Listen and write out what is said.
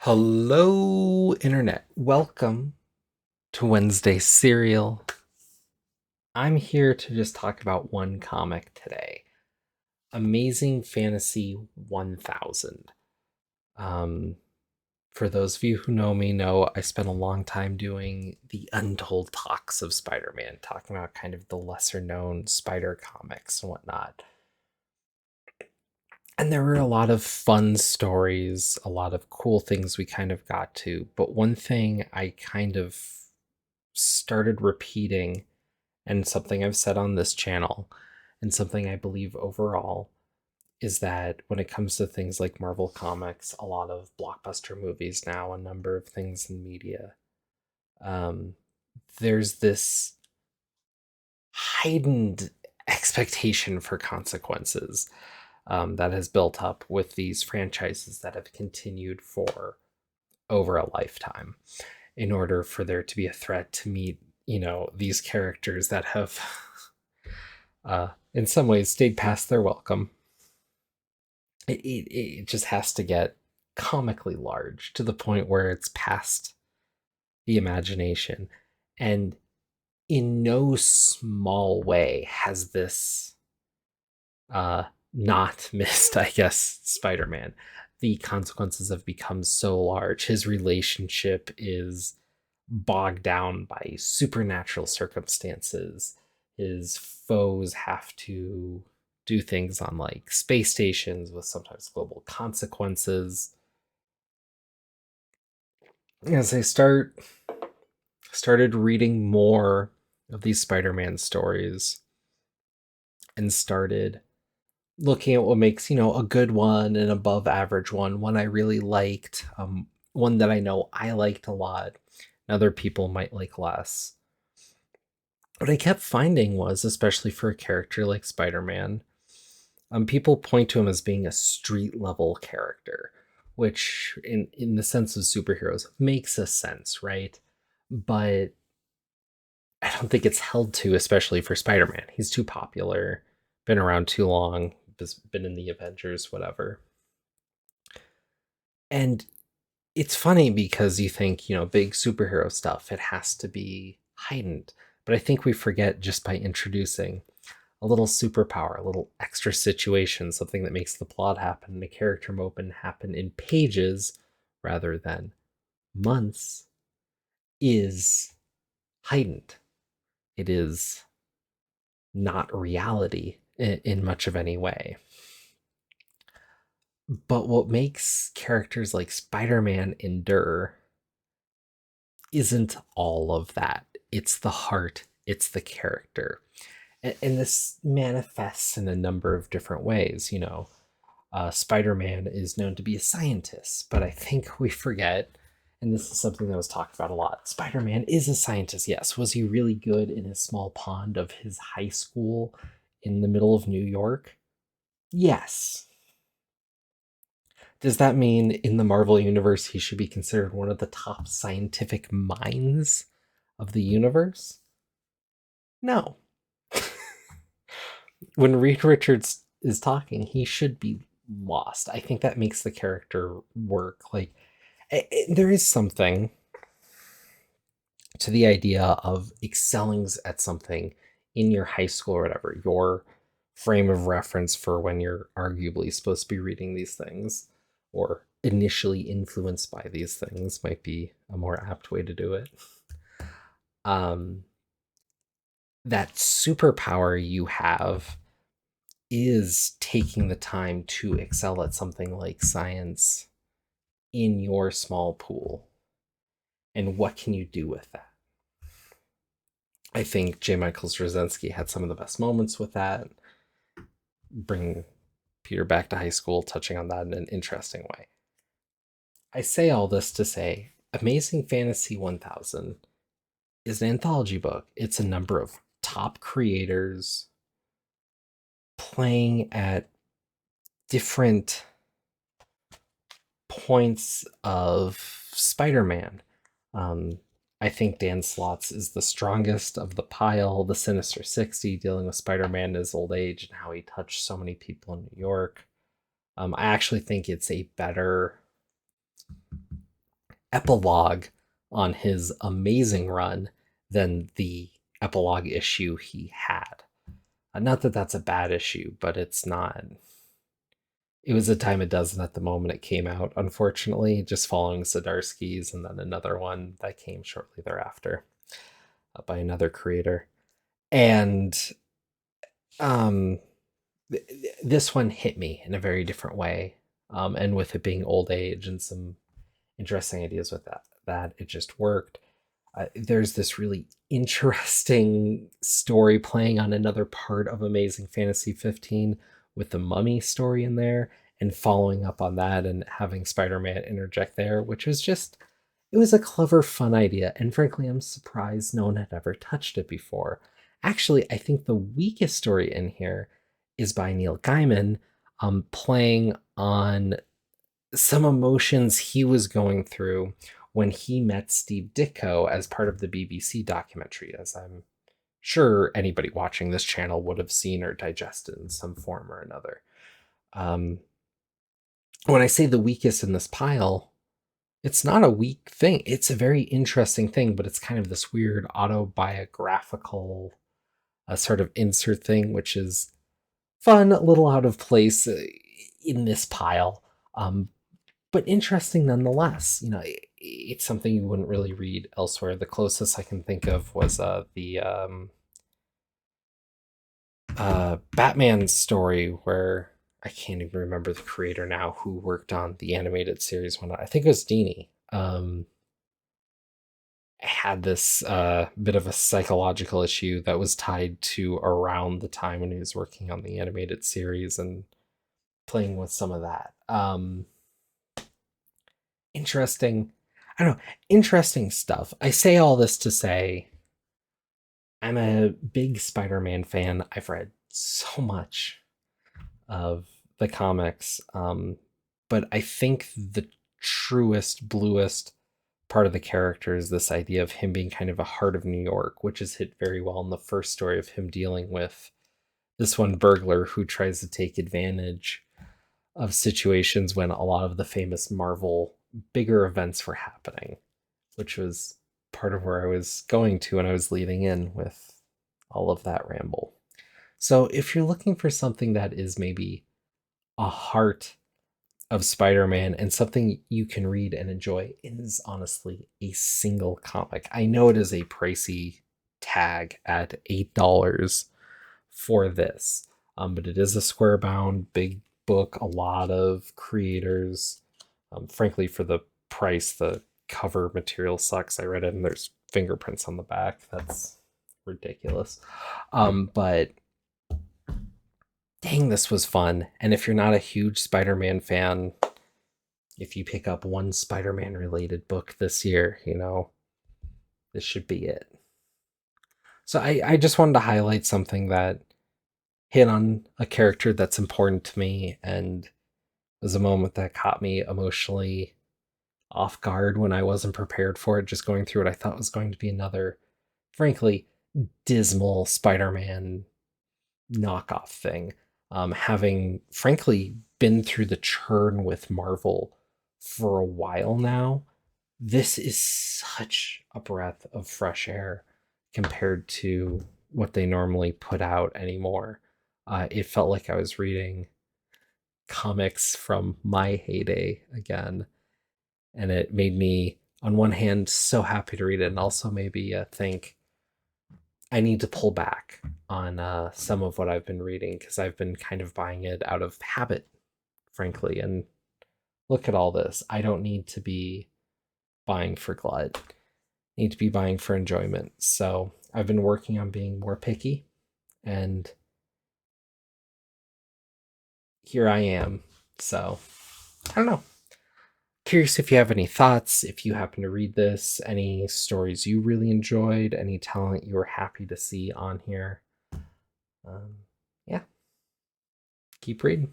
Hello, Internet. Welcome to Wednesday Serial. I'm here to just talk about one comic today, Amazing Fantasy 1000. Um, for those of you who know me, know I spent a long time doing the Untold Talks of Spider Man, talking about kind of the lesser known Spider comics and whatnot. And there were a lot of fun stories, a lot of cool things we kind of got to. But one thing I kind of started repeating, and something I've said on this channel, and something I believe overall, is that when it comes to things like Marvel Comics, a lot of blockbuster movies now, a number of things in media, um, there's this heightened expectation for consequences that has built up with these franchises that have continued for over a lifetime in order for there to be a threat to meet, these characters that have, in some ways, stayed past their welcome. It just has to get comically large to the point where it's past the imagination. And in no small way has this uh, not missed, I guess, Spider Man. The consequences have become so large. His relationship is bogged down by supernatural circumstances. His foes have to do things on like space stations with sometimes global consequences. As I started reading more of these Spider-Man stories and started looking at what makes, a good one, an above average one I really liked, one that I know I liked a lot, and other people might like less. What I kept finding was, especially for a character like Spider-Man, people point to him as being a street level character, which, in the sense of superheroes, makes a sense, right? But I don't think it's held to, especially for Spider-Man. He's too popular, been around too long, been in the Avengers, whatever. And it's funny because you think, big superhero stuff, it has to be heightened. But I think we forget just by introducing a little superpower, a little extra situation, something that makes the plot happen and a character moment happen in pages rather than months, is heightened. It is not reality in much of any way. But what makes characters like Spider Man endure isn't all of that. It's the heart, it's the character. And this manifests in a number of different ways. Spider Man is known to be a scientist, but I think we forget, and this is something that was talked about a lot. Spider Man is a scientist, yes. Was he really good in his small pond of his high school in the middle of New York? Yes. Does that mean in the Marvel Universe he should be considered one of the top scientific minds of the universe? No. When Reed Richards is talking, he should be lost. I think that makes the character work. Like, there is something to the idea of excelling at something in your high school or whatever, your frame of reference for when you're arguably supposed to be reading these things or initially influenced by these things might be a more apt way to do it. Um, that superpower you have is taking the time to excel at something like science in your small pool. And what can you do with that? I think J. Michael Straczynski had some of the best moments with that. Bring Peter back to high school, touching on that in an interesting way. I say all this to say Amazing Fantasy 1000 is an anthology book. It's a number of top creators playing at different points of Spider Man. Um, I think Dan Slott's is the strongest of the pile. The Sinister 60, dealing with Spider Man in his old age and how he touched so many people in New York. I actually think it's a better epilogue on his amazing run than the epilogue issue he had. Not that that's a bad issue, but it's not. It was a dime a dozen at the moment it came out, unfortunately, just following Zdarsky's, and then another one that came shortly thereafter by another creator. And um, this one hit me in a very different way. And with it being old age and some interesting ideas with that it just worked. There's this really interesting story playing on another part of Amazing Fantasy 15 with the Mummy story in there, and following up on that and having Spider-Man interject there, which was just, it was a clever, fun idea. And frankly, I'm surprised no one had ever touched it before. Actually, I think the weakest story in here is by Neil Gaiman, playing on some emotions he was going through when he met Steve Ditko as part of the BBC documentary, as I'm sure anybody watching this channel would have seen or digested in some form or another. When I say the weakest in this pile, it's not a weak thing. It's a very interesting thing, but it's kind of this weird autobiographical sort of insert thing, which is fun, a little out of place in this pile. But interesting nonetheless. You know, it's something you wouldn't really read elsewhere. The closest I can think of was the Batman story, where I can't even remember the creator now who worked on the animated series one. I think it was Dini. Had this bit of a psychological issue that was tied to around the time when he was working on the animated series and playing with some of that. Interesting. I don't know. Interesting stuff. I say all this to say I'm a big Spider-Man fan. I've read so much of the comics. But I think the truest, bluest part of the character is this idea of him being kind of a heart of New York, which is hit very well in the first story of him dealing with this one burglar who tries to take advantage of situations when a lot of the famous Marvel bigger events were happening, which was part of where I was going to when I was leading in with all of that ramble. So if you're looking for something that is maybe a heart of Spider-Man and something you can read and enjoy, it is honestly a single comic. I know it is a pricey tag at $8 for this, but it is a square bound big book. A lot of creators, frankly, for the price, the cover material sucks. I read it and there's fingerprints on the back. That's ridiculous. But dang, this was fun. And if you're not a huge Spider-Man fan, if you pick up one Spider-Man related book this year, you know, this should be it. So I just wanted to highlight something that hit on a character that's important to me, and was a moment that caught me emotionally off guard when I wasn't prepared for it. Just going through what I thought was going to be another, frankly, dismal Spider-Man knockoff thing. Having, frankly, been through the churn with Marvel for a while now, this is such a breath of fresh air compared to what they normally put out anymore. It felt like I was reading comics from my heyday again. And it made me, on one hand, so happy to read it, and also maybe think I need to pull back on some of what I've been reading, because I've been kind of buying it out of habit, frankly. And look at all this. I don't need to be buying for glut. I need to be buying for enjoyment. So I've been working on being more picky, and here I am. So I don't know. Curious if you have any thoughts, if you happen to read this, any stories you really enjoyed, any talent you were happy to see on here. Yeah, keep reading.